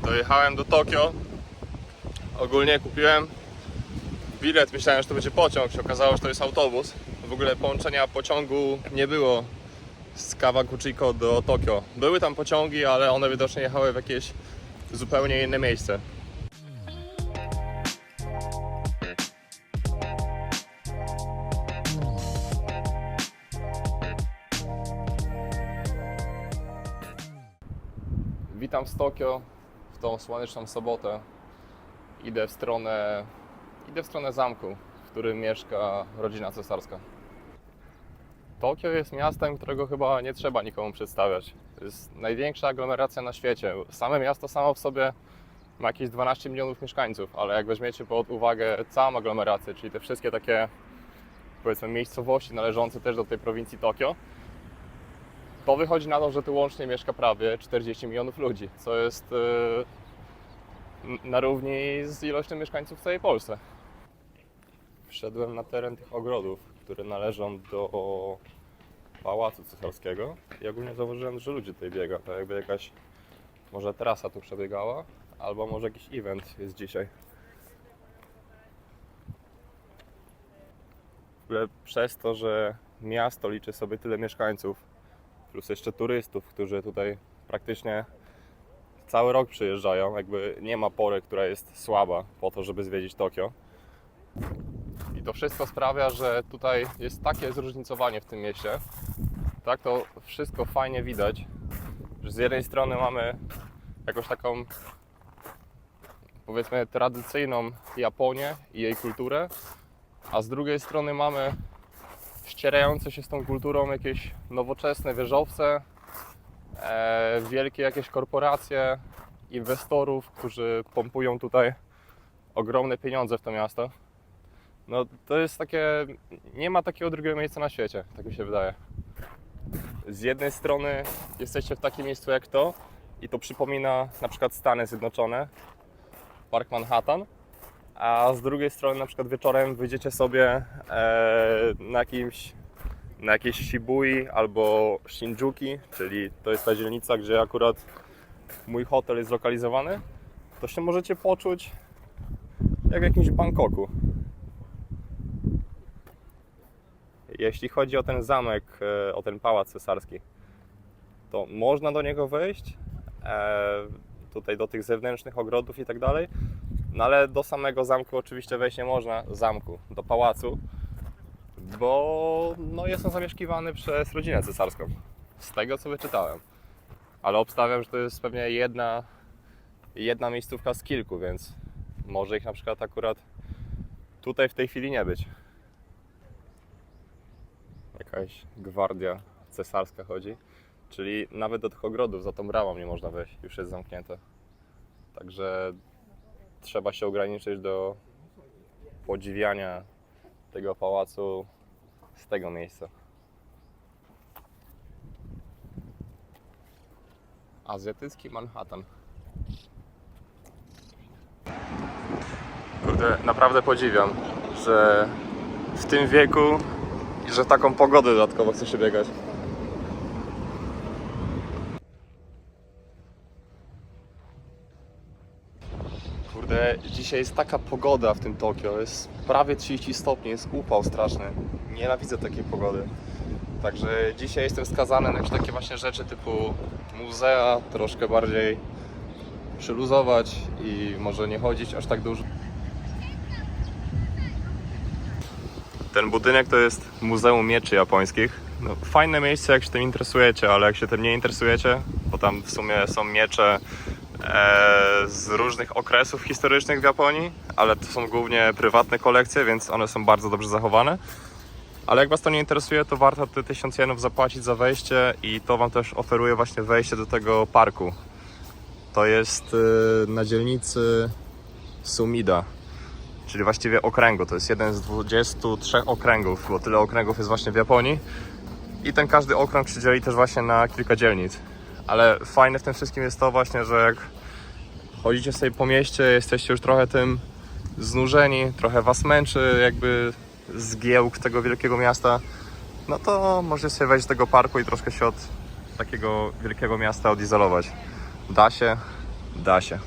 Dojechałem do Tokio. Ogólnie kupiłem bilet, myślałem, że to będzie pociąg, się okazało, że to jest autobus. W ogóle połączenia pociągu nie było z Kawaguchiko do Tokio. Były tam pociągi, ale one widocznie jechały w jakieś zupełnie inne miejsce. Witam z Tokio w tą słoneczną sobotę. Idę w stronę zamku, w którym mieszka rodzina cesarska. Tokio jest miastem, którego chyba nie trzeba nikomu przedstawiać. To jest największa aglomeracja na świecie. Same miasto samo w sobie ma jakieś 12 milionów mieszkańców, ale jak weźmiecie pod uwagę całą aglomerację, czyli te wszystkie takie, powiedzmy, miejscowości należące też do tej prowincji Tokio, to wychodzi na to, że tu łącznie mieszka prawie 40 milionów ludzi, co jest na równi z ilością mieszkańców w całej Polsce. Wszedłem na teren tych ogrodów, które należą do Pałacu Cesarskiego i ogólnie zauważyłem, że ludzie tutaj biega. To jakby jakaś może trasa tu przebiegała, albo może jakiś event jest dzisiaj. W ogóle przez to, że miasto liczy sobie tyle mieszkańców, plus jeszcze turystów, którzy tutaj praktycznie cały rok przyjeżdżają, jakby nie ma pory, która jest słaba po to, żeby zwiedzić Tokio. I to wszystko sprawia, że tutaj jest takie zróżnicowanie w tym mieście. Tak, to wszystko fajnie widać, że z jednej strony mamy jakąś taką, powiedzmy, tradycyjną Japonię i jej kulturę, a z drugiej strony mamy ścierające się z tą kulturą jakieś nowoczesne wieżowce, wielkie jakieś korporacje, inwestorów, którzy pompują tutaj ogromne pieniądze w to miasto. No to jest takie, nie ma takiego drugiego miejsca na świecie, tak mi się wydaje. Z jednej strony jesteście w takim miejscu jak to i to przypomina na przykład Stany Zjednoczone, Park Manhattan, a z drugiej strony na przykład wieczorem wyjdziecie sobie na jakiejś Shibui albo Shinjuki, czyli to jest ta dzielnica, gdzie akurat mój hotel jest zlokalizowany, to się możecie poczuć jak w jakimś Bangkoku. Jeśli chodzi o ten zamek, o ten pałac cesarski, to można do niego wejść, tutaj do tych zewnętrznych ogrodów i tak dalej, no ale do samego zamku oczywiście wejść nie można, do pałacu, bo no, jest on zamieszkiwany przez rodzinę cesarską, z tego co wyczytałem. Ale obstawiam, że to jest pewnie jedna miejscówka z kilku, więc może ich na przykład akurat tutaj w tej chwili nie być. Jakaś gwardia cesarska chodzi, czyli nawet do tych ogrodów za tą bramą nie można wejść, już jest zamknięte. Także trzeba się ograniczyć do podziwiania tego pałacu z tego miejsca. Azjatycki Manhattan. Kurde, naprawdę podziwiam, że w tym wieku i że w taką pogodę dodatkowo chce się biegać. Kurde, dzisiaj jest taka pogoda w tym Tokio, jest prawie 30 stopni, jest upał straszny. Nienawidzę takiej pogody. Także dzisiaj jestem skazany na jakieś takie właśnie rzeczy typu muzea, troszkę bardziej przyluzować i może nie chodzić aż tak dużo. Ten budynek to jest Muzeum Mieczy Japońskich. No, fajne miejsce, jak się tym interesujecie, ale jak się tym nie interesujecie, bo tam w sumie są miecze z różnych okresów historycznych w Japonii, ale to są głównie prywatne kolekcje, więc one są bardzo dobrze zachowane. Ale jak Was to nie interesuje, to warto te 1000 jenów zapłacić za wejście i to Wam też oferuje właśnie wejście do tego parku. To jest na dzielnicy Sumida, czyli właściwie okręgu. To jest jeden z 23 okręgów, bo tyle okręgów jest właśnie w Japonii. I ten każdy okręg się dzieli też właśnie na kilka dzielnic. Ale fajne w tym wszystkim jest to właśnie, że jak chodzicie sobie po mieście, jesteście już trochę tym znużeni, trochę Was męczy jakby zgiełk tego wielkiego miasta, no to możecie sobie wejść do tego parku i troszkę się od takiego wielkiego miasta odizolować. Da się, da się.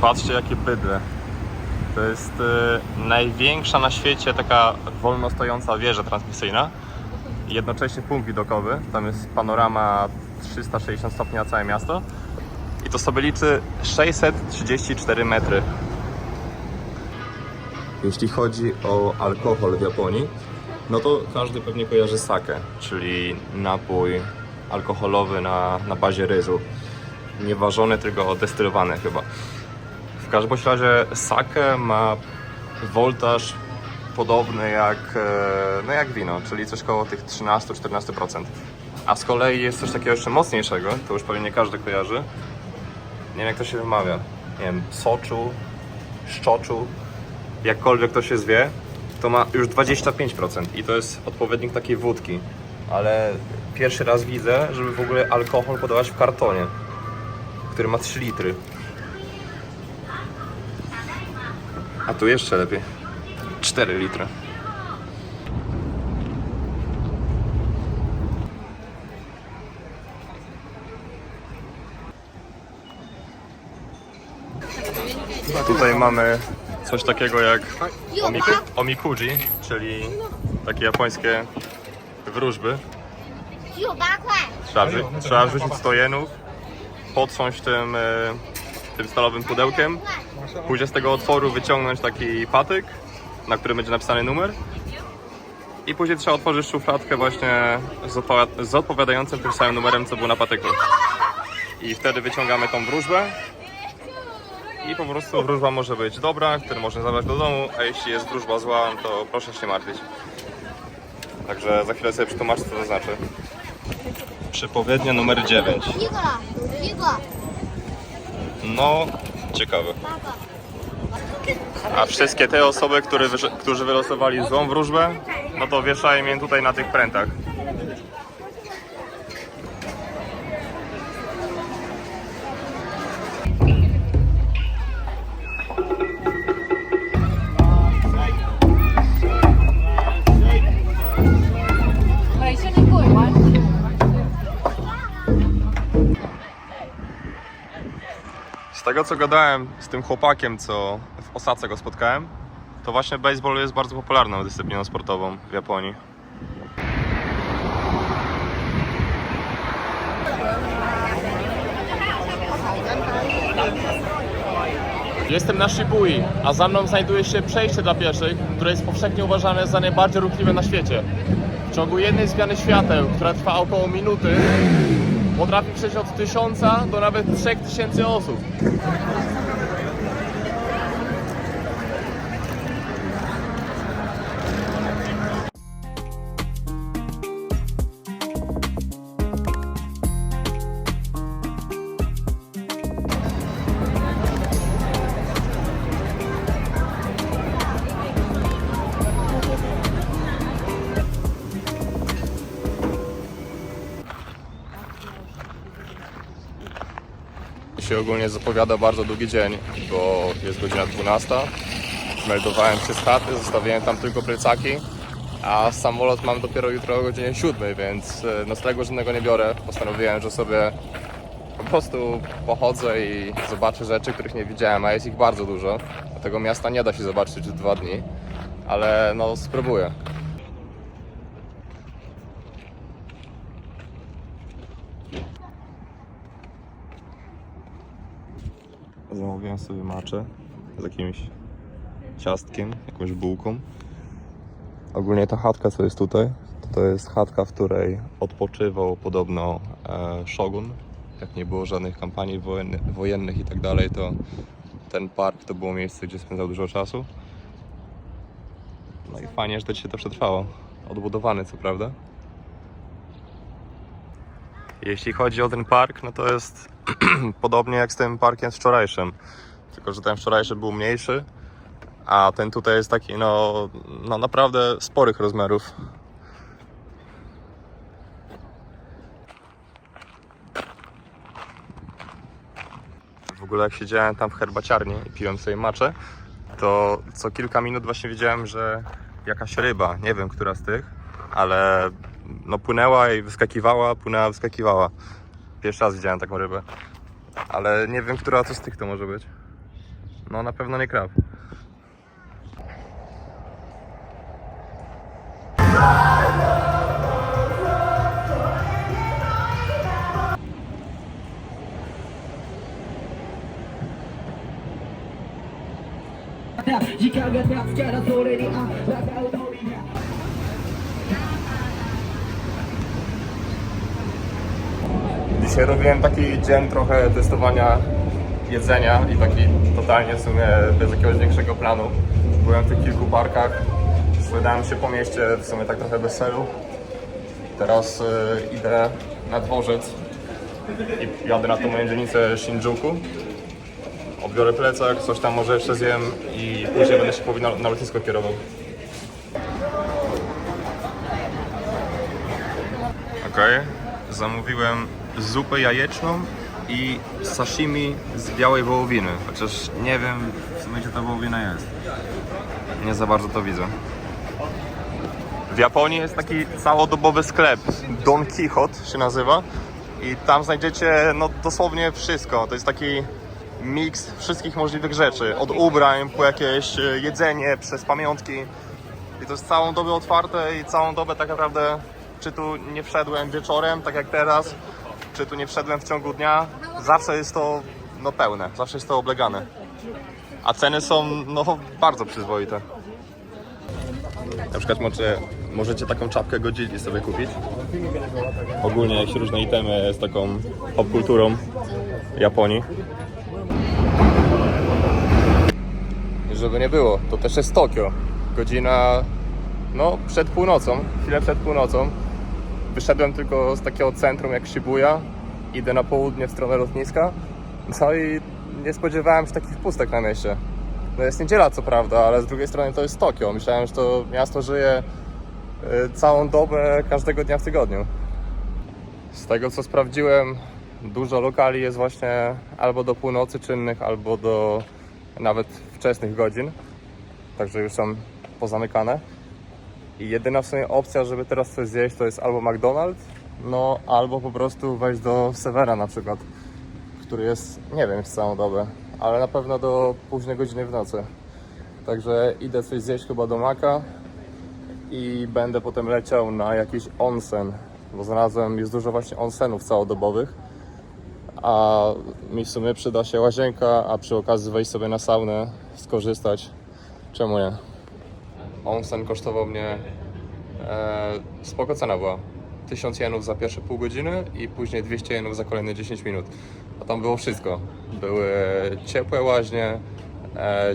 Patrzcie jakie bydle. To jest największa na świecie taka wolno stojąca wieża transmisyjna. I jednocześnie punkt widokowy. Tam jest panorama 360 stopni na całe miasto. I to sobie liczy 634 metry. Jeśli chodzi o alkohol w Japonii, no to każdy pewnie kojarzy sake, czyli napój alkoholowy na bazie ryżu. Nie ważony, tylko destylowany chyba. W każdym razie sake ma woltaż podobny jak wino, czyli coś koło tych 13-14%. A z kolei jest coś takiego jeszcze mocniejszego, to już pewnie nie każdy kojarzy. Nie wiem jak to się wymawia. Nie wiem, soczu, szczoczu, jakkolwiek to się zwie, to ma już 25% i to jest odpowiednik takiej wódki. Ale pierwszy raz widzę, żeby w ogóle alkohol podawać w kartonie, który ma 3 litry. A tu jeszcze lepiej. 4 litry. Tutaj mamy coś takiego jak omikuji, czyli takie japońskie wróżby. Trzeba wrzucić 100 jenów, potrząść tym stalowym pudełkiem, później z tego otworu wyciągnąć taki patyk, na którym będzie napisany numer, i później trzeba otworzyć szufladkę właśnie z odpowiadającym tym samym numerem, co był na patyku. I wtedy wyciągamy tą wróżbę i po prostu wróżba może być dobra, którą można zabrać do domu, a jeśli jest wróżba zła, to proszę się nie martwić. Także za chwilę sobie przetłumaczę, co to znaczy. Przepowiednia numer 9. No, ciekawe. A wszystkie te osoby, którzy wylosowali złą wróżbę, no to wieszają je tutaj na tych prętach. Z tego co gadałem z tym chłopakiem, co w Osace go spotkałem, to właśnie baseball jest bardzo popularną dyscypliną sportową w Japonii. Jestem na Shibui, a za mną znajduje się przejście dla pieszych, które jest powszechnie uważane za najbardziej ruchliwe na świecie. W ciągu jednej zmiany świateł, która trwa około minuty, potrafi przejść od 1000 do nawet 3000 osób. Się ogólnie zapowiada bardzo długi dzień, bo jest godzina 12. Meldowałem się z chaty, zostawiłem tam tylko plecaki, a samolot mam dopiero jutro o godzinie 7, więc noclegu żadnego nie biorę. Postanowiłem, że sobie po prostu pochodzę i zobaczę rzeczy, których nie widziałem, a jest ich bardzo dużo. Tego miasta nie da się zobaczyć w 2 dni, ale no spróbuję. Zamówiłem sobie matchę z jakimś ciastkiem, jakąś bułką. Ogólnie ta chatka, co jest tutaj, to jest chatka, w której odpoczywał podobno Shogun. Jak nie było żadnych kampanii wojennych i tak dalej, to ten park to było miejsce, gdzie spędzał dużo czasu. No i fajnie, że to dzisiaj to przetrwało. Odbudowany, co prawda. Jeśli chodzi o ten park, no to jest podobnie jak z tym parkiem wczorajszym. Tylko że ten wczorajszy był mniejszy, a ten tutaj jest taki no naprawdę sporych rozmiarów. W ogóle jak siedziałem tam w herbaciarni i piłem sobie matchę, to co kilka minut właśnie widziałem, że jakaś ryba, nie wiem która z tych, ale no płynęła i wyskakiwała, płynęła, wyskakiwała. Pierwszy raz widziałem taką rybę, ale nie wiem która z tych to może być. No na pewno nie krab. Dzisiaj robiłem taki dzień trochę testowania jedzenia i taki totalnie w sumie bez jakiegoś większego planu. Byłem w tych kilku parkach, zwiedzałem się po mieście w sumie tak trochę bez celu. Teraz idę na dworzec i jadę na tą moją dzielnicę Shinjuku. Odbiorę plecak, coś tam może jeszcze zjem i później będę się na lotnisko kierował. Okej, zamówiłem zupę jajeczną i sashimi z białej wołowiny, chociaż nie wiem w sumie gdzie ta wołowina jest. Nie za bardzo to widzę. W Japonii jest taki całodobowy sklep, Don Quijote się nazywa i tam znajdziecie no dosłownie wszystko. To jest taki miks wszystkich możliwych rzeczy, od ubrań po jakieś jedzenie, przez pamiątki i to jest całą dobę otwarte i całą dobę tak naprawdę, czy tu nie wszedłem wieczorem, tak jak teraz, czy tu nie wszedłem w ciągu dnia, zawsze jest to no pełne, zawsze jest to oblegane, a ceny są no bardzo przyzwoite. Na przykład możecie taką czapkę Godzilli sobie kupić. Ogólnie jakieś różne itemy z taką popkulturą Japonii. Żeby nie było, to też jest Tokio. Godzina, no przed północą, chwilę przed północą. Wyszedłem tylko z takiego centrum jak Shibuya. Idę na południe w stronę lotniska. No i nie spodziewałem się takich pustek na mieście. No jest niedziela co prawda, ale z drugiej strony to jest Tokio. Myślałem, że to miasto żyje całą dobę, każdego dnia w tygodniu. Z tego co sprawdziłem, dużo lokali jest właśnie albo do północy czynnych, albo do nawet wczesnych godzin. Także już są pozamykane. I jedyna w sumie opcja, żeby teraz coś zjeść, to jest albo McDonald's, no albo po prostu wejść do Severa na przykład, który jest, nie wiem, jest całą dobę, ale na pewno do późnej godziny w nocy. Także idę coś zjeść chyba do Maka i będę potem leciał na jakiś onsen, bo znalazłem, jest dużo właśnie onsenów całodobowych, a mi w sumie przyda się łazienka, a przy okazji wejść sobie na saunę, skorzystać, czemu nie? Onsen kosztował mnie, spoko cena była, 1000 jenów za pierwsze pół godziny i później 200 jenów za kolejne 10 minut. A tam było wszystko. Były ciepłe łaźnie,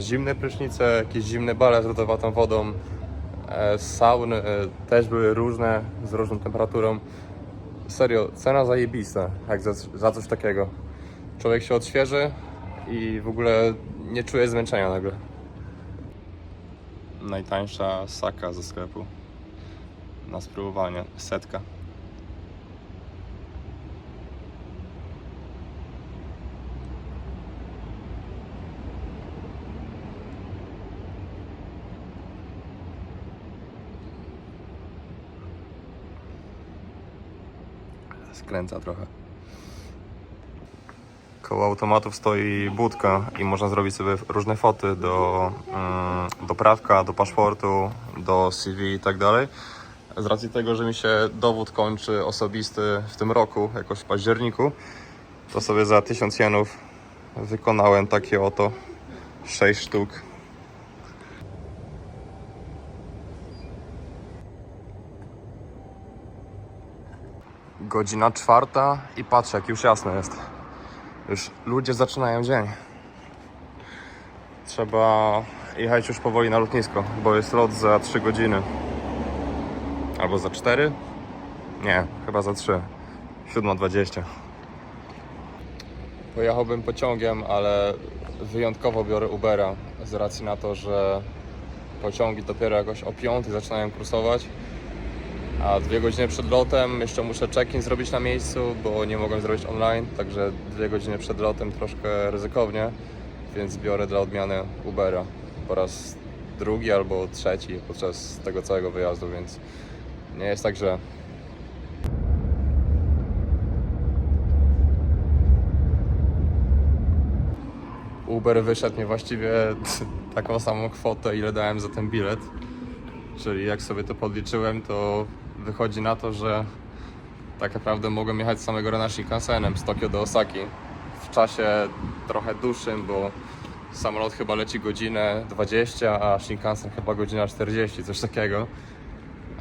zimne prysznice, jakieś zimne bale z lodowatą wodą, sauny też były różne, z różną temperaturą. Serio, cena zajebista, jak za coś takiego. Człowiek się odświeży i w ogóle nie czuje zmęczenia nagle. Najtańsza saka ze sklepu na spróbowanie, 100. Skręca trochę. Koło automatów stoi budka i można zrobić sobie różne foty do prawka, do paszportu, do CV i tak dalej. Z racji tego, że mi się dowód kończy osobisty w tym roku, jakoś w październiku, to sobie za 1000 jenów wykonałem takie oto 6 sztuk. Godzina 4 i patrzę, jak już jasno jest. Już ludzie zaczynają dzień. Trzeba jechać już powoli na lotnisko, bo jest lot za 3 godziny. Albo za 4? Nie, chyba za 3. 7:20. Pojechałbym pociągiem, ale wyjątkowo biorę Ubera z racji na to, że pociągi dopiero jakoś o 5 zaczynają kursować. A 2 godziny przed lotem jeszcze muszę check-in zrobić na miejscu, bo nie mogłem zrobić online, także 2 godziny przed lotem troszkę ryzykownie, więc biorę dla odmiany Ubera po raz drugi albo trzeci podczas tego całego wyjazdu, więc nie jest tak źle. Uber wyszedł mnie właściwie taką samą kwotę, ile dałem za ten bilet. Czyli jak sobie to podliczyłem, to wychodzi na to, że tak naprawdę mogłem jechać z samego rana Shinkansenem z Tokio do Osaki w czasie trochę dłuższym, bo samolot chyba leci godzinę 20, a Shinkansen chyba godzina 40, coś takiego.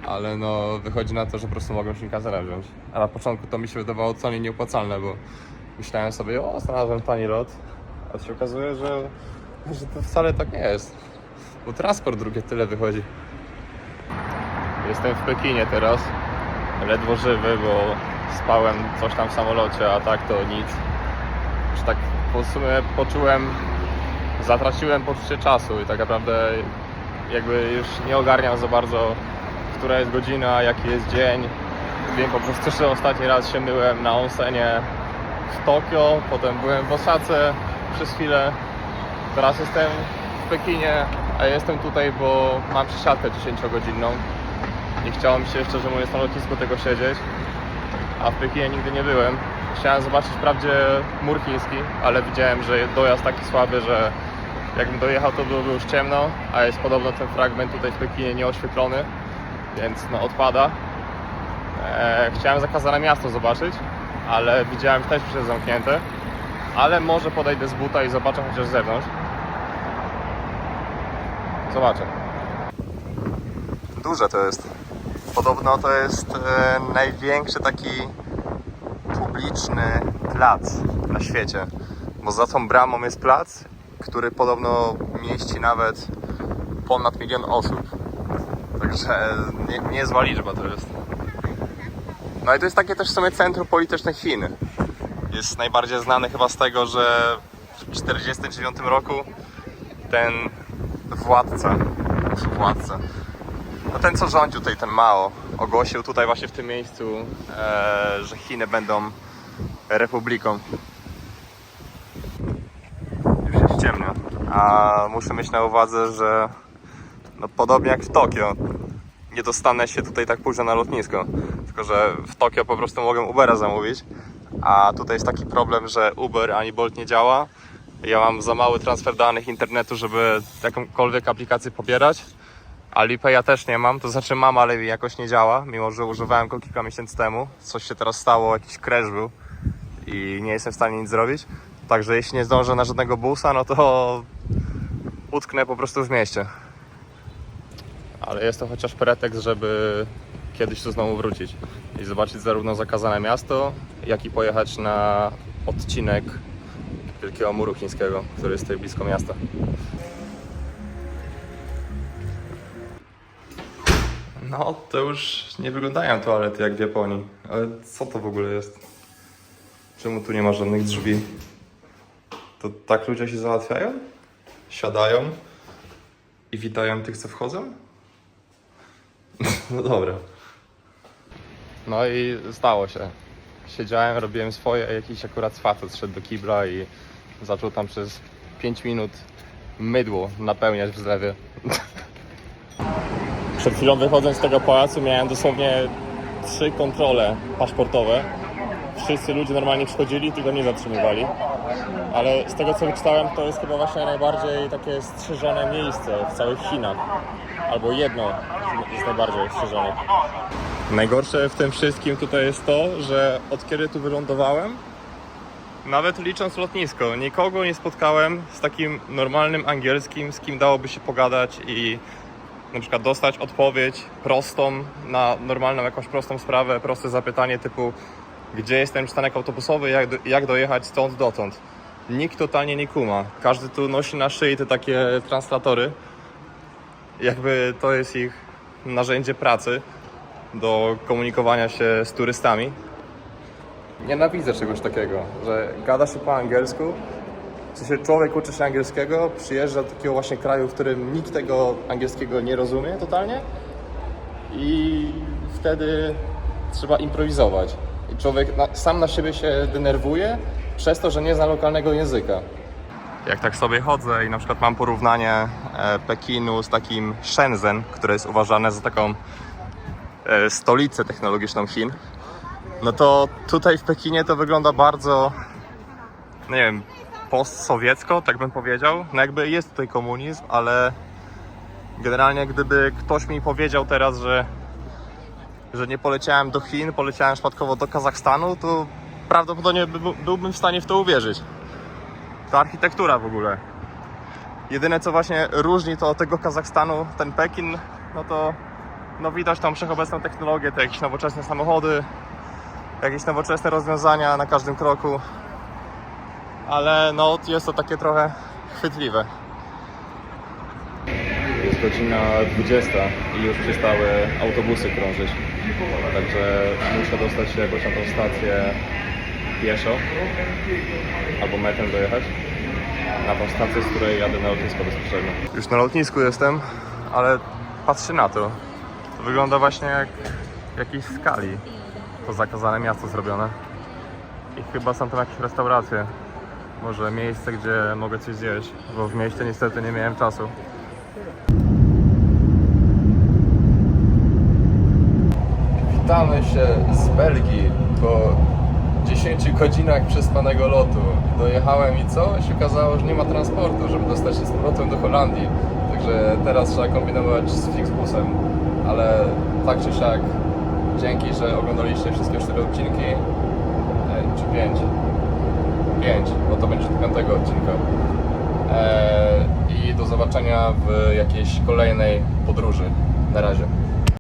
Ale no wychodzi na to, że po prostu mogłem Shinkansena wziąć. A na początku to mi się wydawało totalnie nieopłacalne, bo myślałem sobie, o, znalazłem tani lot, a się okazuje, że to wcale tak nie jest, bo transport drugie tyle wychodzi. Jestem w Pekinie teraz, ledwo żywy, bo spałem coś tam w samolocie, a tak to nic. Już tak w sumie zatraciłem poczucie czasu i tak naprawdę jakby już nie ogarniam za bardzo, która jest godzina, jaki jest dzień. Wiem po prostu, że ostatni raz się myłem na onsenie w Tokio, potem byłem w Osace przez chwilę, teraz jestem w Pekinie, a jestem tutaj, bo mam przesiadkę 10-godzinną. Nie chciało mi się, szczerze mówiąc, na lotnisku tego siedzieć, a w Pekinie nigdy nie byłem. Chciałem zobaczyć wprawdzie mur chiński, ale widziałem, że dojazd taki słaby, że jakbym dojechał, to byłoby już ciemno, a jest podobno ten fragment tutaj w Pekinie nieoświetlony, więc no odpada. Chciałem zakazane miasto zobaczyć, ale widziałem też, że jest zamknięte, ale może podejdę z buta i zobaczę chociaż z zewnątrz. Zobaczę. Duże to jest. Podobno to jest największy taki publiczny plac na świecie, bo za tą bramą jest plac, który podobno mieści nawet ponad 1 milion osób. Także niezła liczba to jest. No i to jest takie też w sumie centrum polityczne Chin. Jest najbardziej znany chyba z tego, że w 1949 roku ten władca, no ten co rządził tutaj, ten Mao, ogłosił tutaj właśnie w tym miejscu, że Chiny będą republiką. Już jest ciemno, a muszę mieć na uwadze, że no podobnie jak w Tokio, nie dostanę się tutaj tak późno na lotnisko. Tylko że w Tokio po prostu mogę Ubera zamówić, a tutaj jest taki problem, że Uber ani Bolt nie działa. Ja mam za mały transfer danych internetu, żeby jakąkolwiek aplikację pobierać. Alipaya też nie mam, to znaczy mam, ale jakoś nie działa, mimo że używałem go kilka miesięcy temu. Coś się teraz stało, jakiś crash był i nie jestem w stanie nic zrobić. Także jeśli nie zdążę na żadnego busa, no to utknę po prostu w mieście. Ale jest to chociaż pretekst, żeby kiedyś tu znowu wrócić i zobaczyć zarówno zakazane miasto, jak i pojechać na odcinek Wielkiego Muru Chińskiego, który jest tutaj blisko miasta. No, to już nie wyglądają toalety jak w Japonii. Ale co to w ogóle jest? Czemu tu nie ma żadnych drzwi? To tak ludzie się załatwiają? Siadają i witają tych, co wchodzą? No dobra. No i stało się. Siedziałem, robiłem swoje, a jakiś akurat facet szedł do kibla i zaczął tam przez 5 minut mydło napełniać w zlewie. Przed chwilą wychodząc z tego pałacu miałem dosłownie 3 kontrole paszportowe. Wszyscy ludzie normalnie przychodzili, tylko nie zatrzymywali. Ale z tego co wyczytałem, to jest chyba właśnie najbardziej takie strzeżone miejsce w całych Chinach. Albo jedno z najbardziej strzeżonych. Najgorsze w tym wszystkim tutaj jest to, że od kiedy tu wylądowałem, nawet licząc lotnisko, nikogo nie spotkałem z takim normalnym angielskim, z kim dałoby się pogadać i na przykład dostać odpowiedź prostą na normalną jakąś prostą sprawę, proste zapytanie typu gdzie jest ten przystanek autobusowy, jak dojechać stąd dotąd. Nikt totalnie nie kuma. Każdy tu nosi na szyi te takie translatory. Jakby to jest ich narzędzie pracy do komunikowania się z turystami. Nienawidzę czegoś takiego, że gada się po angielsku, w sensie człowiek uczy się angielskiego, przyjeżdża do takiego właśnie kraju, w którym nikt tego angielskiego nie rozumie totalnie i wtedy trzeba improwizować. I człowiek sam na siebie się denerwuje przez to, że nie zna lokalnego języka. Jak tak sobie chodzę i na przykład mam porównanie Pekinu z takim Shenzhen, które jest uważane za taką stolicę technologiczną Chin, no to tutaj w Pekinie to wygląda bardzo, nie wiem, postsowiecko, tak bym powiedział. No jakby jest tutaj komunizm, ale generalnie gdyby ktoś mi powiedział teraz, że nie poleciałem do Chin, poleciałem przypadkowo do Kazachstanu, to prawdopodobnie byłbym w stanie w to uwierzyć. Ta architektura w ogóle. Jedyne co właśnie różni to od tego Kazachstanu, ten Pekin, no to no widać tam wszechobecną technologię, te jakieś nowoczesne samochody, jakieś nowoczesne rozwiązania na każdym kroku. Ale no jest to takie trochę chwytliwe. Jest godzina 20 i już przestały autobusy krążyć. Także muszę dostać się jakoś na tą stację pieszo albo metrem dojechać. Na tą stację, z której jadę na lotnisko bezpośrednio. Już na lotnisku jestem, ale patrzcie na to. To wygląda właśnie jak w jakiejś skali. To zakazane miasto zrobione. I chyba są tam jakieś restauracje. Może miejsce, gdzie mogę coś zjeść, bo w mieście niestety nie miałem czasu. Witamy się z Belgii po 10 godzinach przespanego lotu. Dojechałem i co? Się okazało, że nie ma transportu, żeby dostać się z powrotem do Holandii. Także teraz trzeba kombinować z Flixbusem. Ale tak czy siak, dzięki, że oglądaliście wszystkie 4 odcinki. Czy 5? 5, bo to będzie do 5 odcinka. I do zobaczenia w jakiejś kolejnej podróży. Na razie.